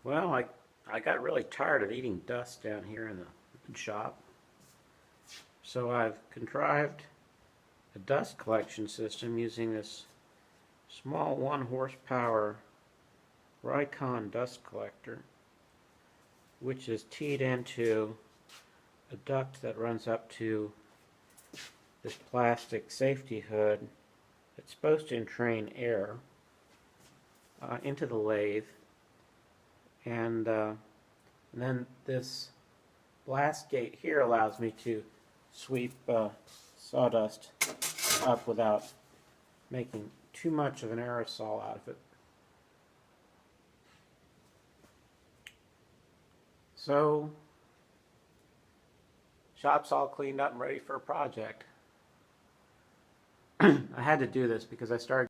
Well, I got really tired of eating dust down here in the shop. So I've contrived a dust collection system using this small 1 horsepower Raycon dust collector, which is teed into a duct that runs up to this plastic safety hood that's supposed to entrain air into the lathe. And then this blast gate here allows me to sweep sawdust up without making too much of an aerosol out of it. So, shop's all cleaned up and ready for a project. I had to do this because I started